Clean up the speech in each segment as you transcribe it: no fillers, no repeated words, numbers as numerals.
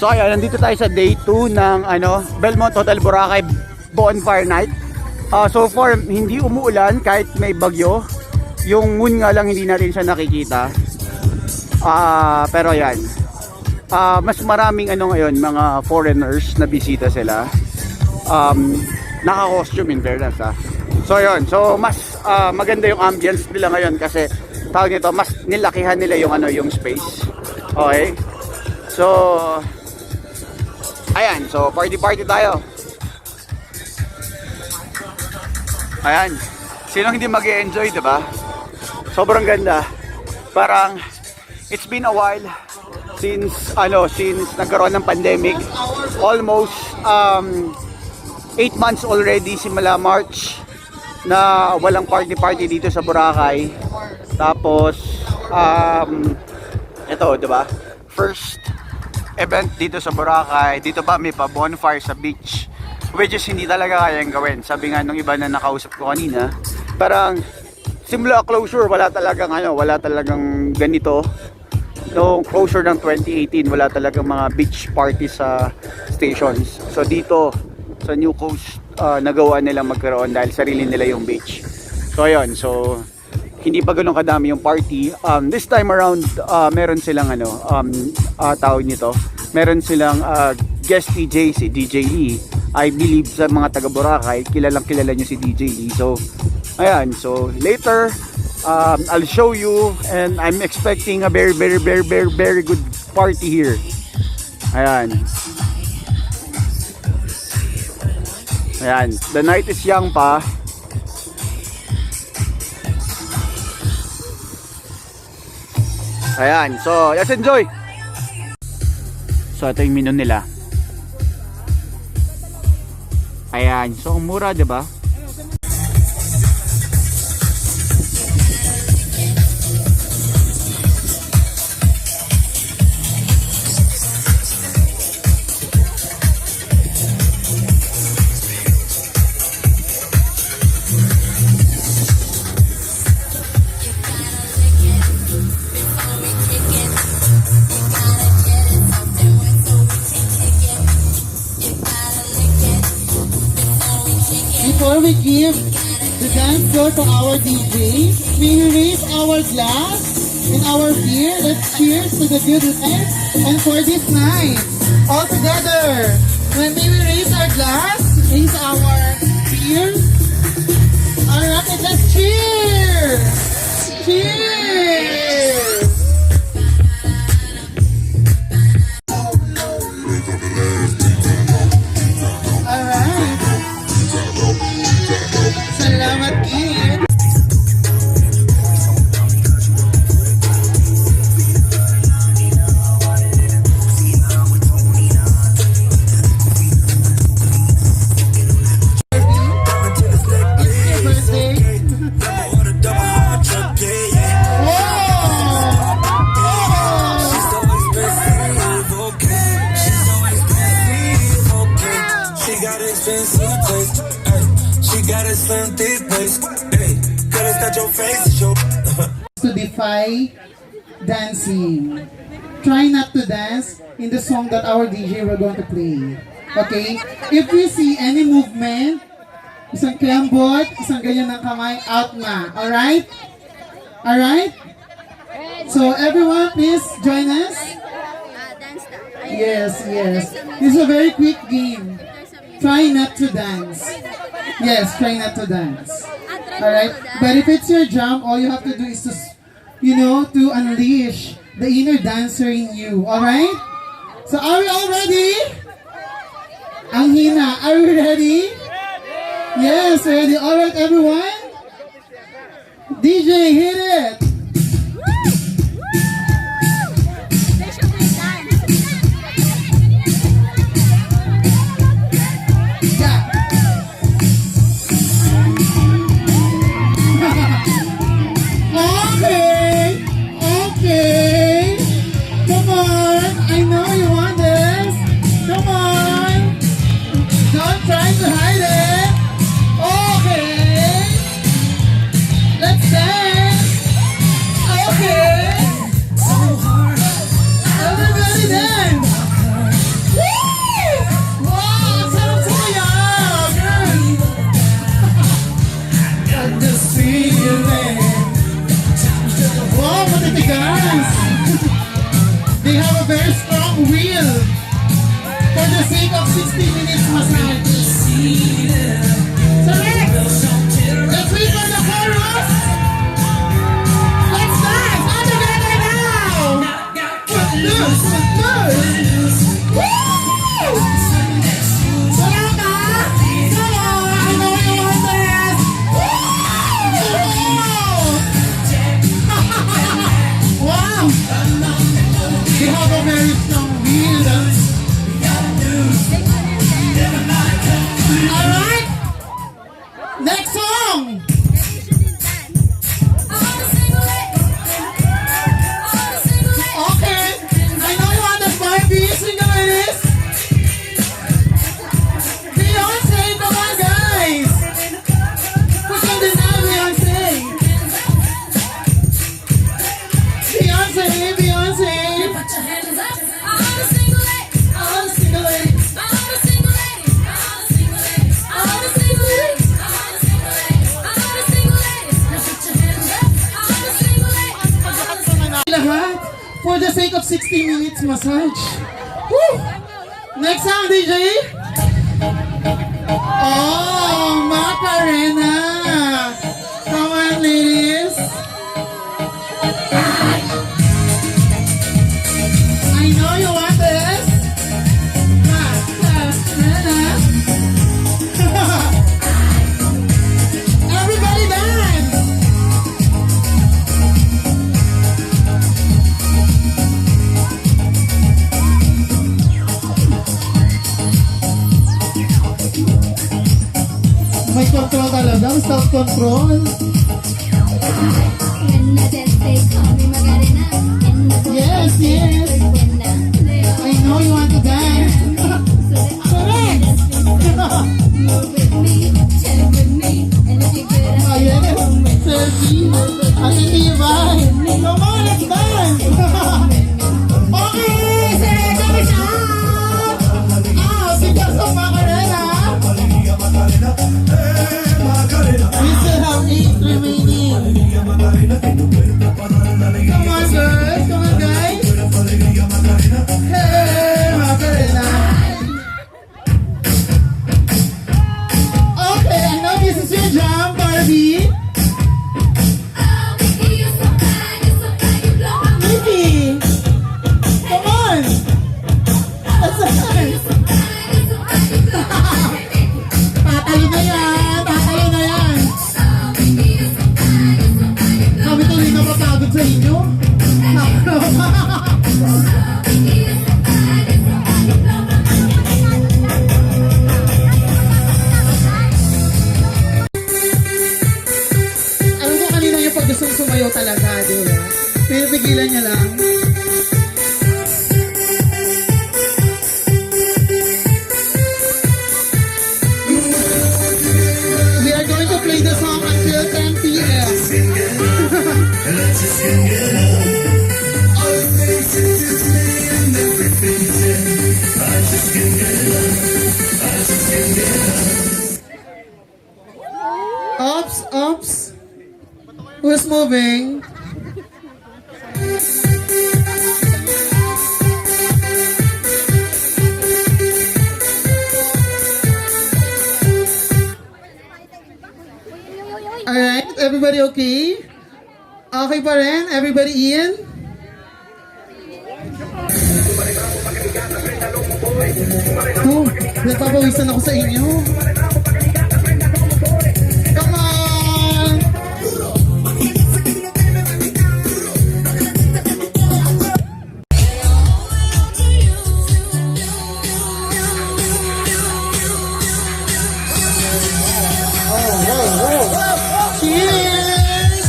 So ayan, nandito tayo sa day 2 ng Belmont Hotel Boracay Bonfire Night. So far, hindi umuulan kahit may bagyo. Yung moon nga lang hindi natin siya nakikita. Pero ayan, mas maraming ngayon, mga foreigners na bisita sila. Naka-costume in fairness So yun, so mas maganda yung ambience nila ngayon kasi tawag nito, mas nilakihan nila yung yung space. Okay? So ayan, so party tayo. Ayan. Sino hindi mag-e-enjoy, 'di ba? Sobrang ganda. Parang it's been a while since nagkaroon ng pandemic. Almost 8 months already simula March na walang party dito sa Boracay. Tapos ito, 'di ba? First event dito sa Boracay. Dito pa may pa bonfire sa beach, which is hindi talaga kayang gawin. Sabi nga nung iba na nakausap ko kanina, parang simula closure wala talagang ganito. No closure ng 2018, wala talagang mga beach party sa stations. So dito sa New Coast, nagawa nila magkaroon dahil sarili nila yung beach. So ayun, so hindi pa ganoon kadami yung party. This time around, meron silang tawag nito, meron silang guest DJ, si DJ Lee. I believe sa mga taga Boracay, kilala nyo si DJ Lee. So ayan, so later I'll show you, and I'm expecting a very good party here. Ayan. Ayan, the night is young pa. Ayan, so let's enjoy. So ito yung menu nila. Ayan, so ang mura, 'di ba? Before we give the dance floor to our DJ, we raise our glass and our beer. Let's cheers to the good night and for this night. All together. When we raise our glass, raise our beer. Alright, let's cheers! Cheers! Salamat, Kid! To defy dancing. Try not to dance in the song that our DJ we're going to play. Okay? If we see any movement, isang klambot, isang ganyan ng kamay, out na. Alright? Alright? So everyone, please join us. Yes. This is a very quick game. Try not to dance. Yes, try not to dance. Alright? But if it's your jam, all you have to do is to unleash the inner dancer in you. Alright? So are we all ready? Ang hina, are we ready? Yes, ready. Alright, everyone? DJ, hit it! guys. They have a very strong will for the sake of 60 minutes massage. So let's wait for the chorus. Let's dance all together now. Footloose, footloose. Woo! Wala ka? Sayo, I know you want this. Woo! Wow! They have a very strong will. Alright? Next song! Okay, I know you want the Barbie. Single ladies. Beyonce, come on guys! Who can deny Beyonce? Beyonce, Beyonce! All the single ladies. Lahat for the sake of 60 minutes massage. Woo! Next song, DJ. Oh, Macarena. Come on, ladies. I know you want this. Macarena. Everybody dance. May control talaga, self-control. Yes, yes. I know you want to dance. Correct. Ayan, selfie. Ate Tibay. Come on, let's dance. Okay, second shot. Because of Macarena. We still have 8 remaining. Come on, girls. Come on, guys. Hey, Macarena. Okay, I know this is your jam, Barbie. Nikki. Come on. Let's dance. Tatayo na yan. Tatayo na yan. Kami tuloy na mapagod sa inyo. Alam ko kanina yung pag gustong sumayaw talaga, di ba? Pero pigilan niya lang. We are going to play the song until 10 p.m. Oops, oops. Who's moving? Alright, everybody okay? Okay pa rin? Everybody in? Oh, nagpapawisan ako sa inyo. Come on! Cheers!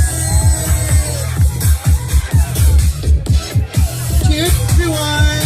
Cheers, everyone!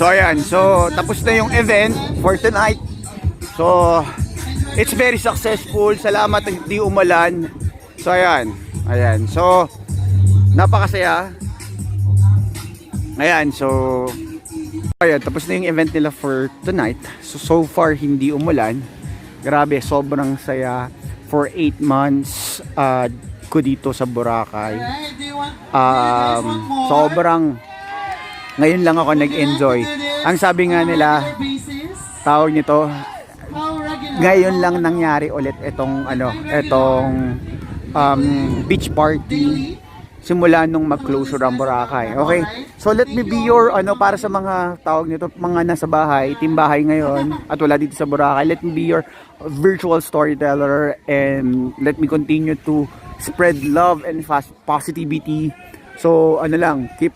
So ayan, so tapos na yung event for tonight. So it's very successful. Salamat at hindi umulan. So ayan, ayan. So napakasaya. Ayan, so ayan, tapos na yung event nila for tonight. So far hindi umulan. Grabe, sobrang saya for 8 months ko dito sa Boracay. Alright, do you want more? Sobrang ngayon lang ako nag-enjoy. Ang sabi nga nila, Basis? tawag nito, How regular? ngayon lang nangyari ulit itong beach party simula nung mag-closure ang Boracay. Okay? So let me be your para sa mga tawag nito, mga nasa bahay, team bahay ngayon at wala dito sa Boracay. Let me be your virtual storyteller and let me continue to spread love and positivity. So ano lang, keep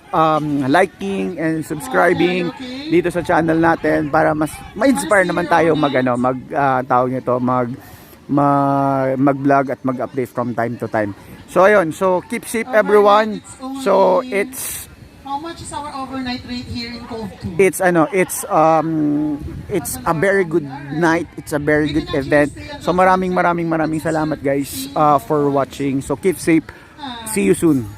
liking and subscribing dito sa channel natin para mas ma-inspire naman tayo tawag nito, mag-vlog at mag-update from time to time. So ayun, so keep safe everyone. So it's How much is our overnight rate here in Cove 2? it's a very good night. It's a very good event. So maraming salamat guys for watching. So keep safe. See you soon.